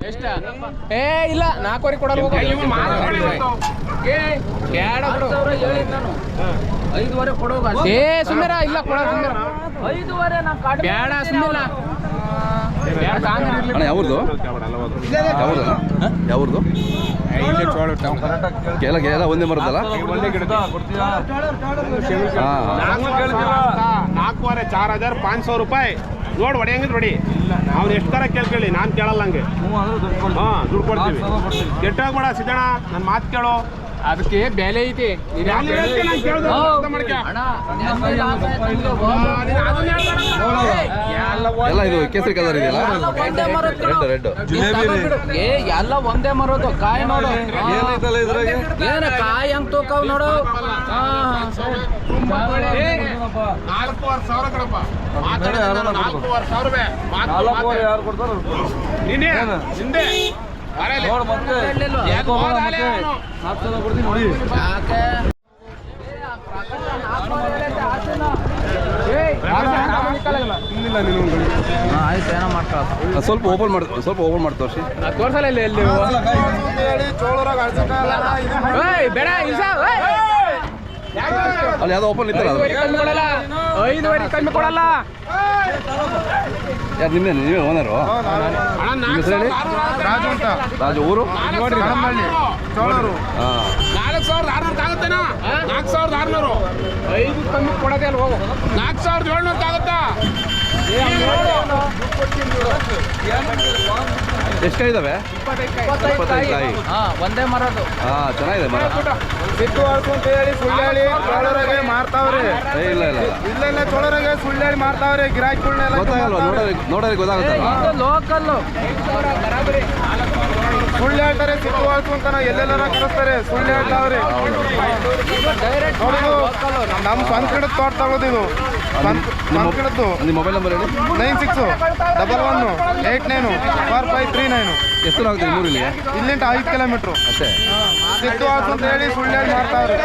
ಎಷ್ಟ ಏ ಇಲ್ಲ 4 ಕೊಡಲ್ಲ ಹೋಗೋ ಏ ಸುಮ್ಮನೆ ಇಲ್ಲ ಕೊಡ ಬೇಡ ಸುಮ್ಮನೆ ಯಾವ್ದು ಯಾವ್ದು ಎಲ್ಲ ಒಂದೇ ಮರದಲ್ಲ 4,500 ರೂಪಾಯಿ ನೋಡಿ ಹೊಡೆಯಂಗಿದ್ ಹೊಡಿ ಅವ್ನು ಎಷ್ಟು ತರ ಕೇಳ್ಕೊಳ್ಳಿ ನಾನು ಕೇಳಲ್ಲ ಹಂಗೆ ದುಡ್ಡು ಕೊಡ್ತೀವಿ ಕೆಟ್ಟಾಗ್ಬೇಡ ಸಿದ್ದಣ್ಣ ನನ್ನ ಮಾತು ಕೇಳೋ ಅದಕ್ಕೆ ಬೆಲೆ ಐತಿ ಎಲ್ಲ ಇದು ಕೇಸರಿ ಕಲರ್ ಇದೆಯಲ್ಲ ರೆಡ್ ಎಲ್ಲ ಒಂದೇ ಮರೋದು ಕಾಯಿ ನೋಡು ಏನ ಕಾಯಿ ಹಂಗ್ ತೂಕವ್ ನೋಡು 4,500 ಕಣಪ್ಪ 4,500 ಯಾರು ಕೊಡ್ತಾರ ಹಿಂದೆ ಆಯ್ತು ಏನೋ ಮಾಡ್ಕೊಳ್ಳ ಸ್ವಲ್ಪ ಓಪನ್ ಮಾಡಿ ತೋರಿಸಿ ತೋರ್ಸಲ್ಲ ಇಲ್ಲಿ ಎಲ್ಲಿ ಬೇಡ ಅಲ್ಲಿ ಯಾವ್ದೋ ಓಪನ್ ಇತ್ತಲ್ಲ 5,500 ಕಮ್ಮಿ ಕೊಡಲ್ಲ ಯಾರು ನೀವೇ ಓನರು ರಾಜು ಅಂತ ರಾಜು ಊರು ನೋಡ್ರಿ ಚೋಳೂರು 4,600 ಆಗುತ್ತೇನಾ 4,600 5 ಕಮ್ಮಿ ಕೊಡೋದೇ ಅಲ್ಲಿ ಹೋಗು 4,700 ಆಗುತ್ತಾ ಎಷ್ಟು ಕಾಯಿ ಇದಾವೆ 25 ಕಾಯಿ ಒಂದೇ ಮರದು ಚೆನ್ನಾಗಿದೆ ಮರ ಸಿದ್ದು ಅಂತ ಹೇಳಿ ಸುಳ್ಳೇಳಿ ಚೋಳೂರಾಗೆ ಮಾರ್ತಾವ್ರಿ ಇಲ್ಲ ಇಲ್ಲ ಚೋಳೂರಾಗೆ ಸುಳ್ಳೇಳಿ ಮಾರ್ತಾವ್ರಿ ಗಿರಾಕಿಗಳನ್ನೆಲ್ಲ ಗೊತ್ತಾಗಲ್ವಾ ನೋಡೋರಿಗೆ ಗೊತ್ತಾಗುತ್ತಲ್ಲ ಲೋಕಲ್ ಸುಳ್ಳು ಹೇಳ್ತಾರೆ ಸಿದ್ದು ಅಂತ ನಾವು ಎಲ್ಲೆಲ್ಲ ಕರೆಸ್ತಾರೆ ಸುಳ್ಳು ಹೇಳ್ತಾವ್ರಿ ನೋಡುದು ನಮ್ಮ ಸ್ವಂತ ಗಿಡದ ತೋಟ ತಗೋದು ಇದು ಸ್ವಂತ ಗಿಡದ್ದು ನಿಮ್ಮ ಮೊಬೈಲ್ ನಂಬರ್ ಹೇಳಿ 9611894539 ಎಷ್ಟು ದೂರ ಆಗುತ್ತೆ ಊರಲ್ಲಿ ಇಲ್ಲಿಂದ 5 ಕಿಲೋಮೀಟ್ರು ಅಷ್ಟೇ ಸಿದ್ದು ಅಂತ ಹೇಳಿ ಸುಳ್ಳು ಹೇಳಿ ಮಾರ್ತಾವ್ರಿ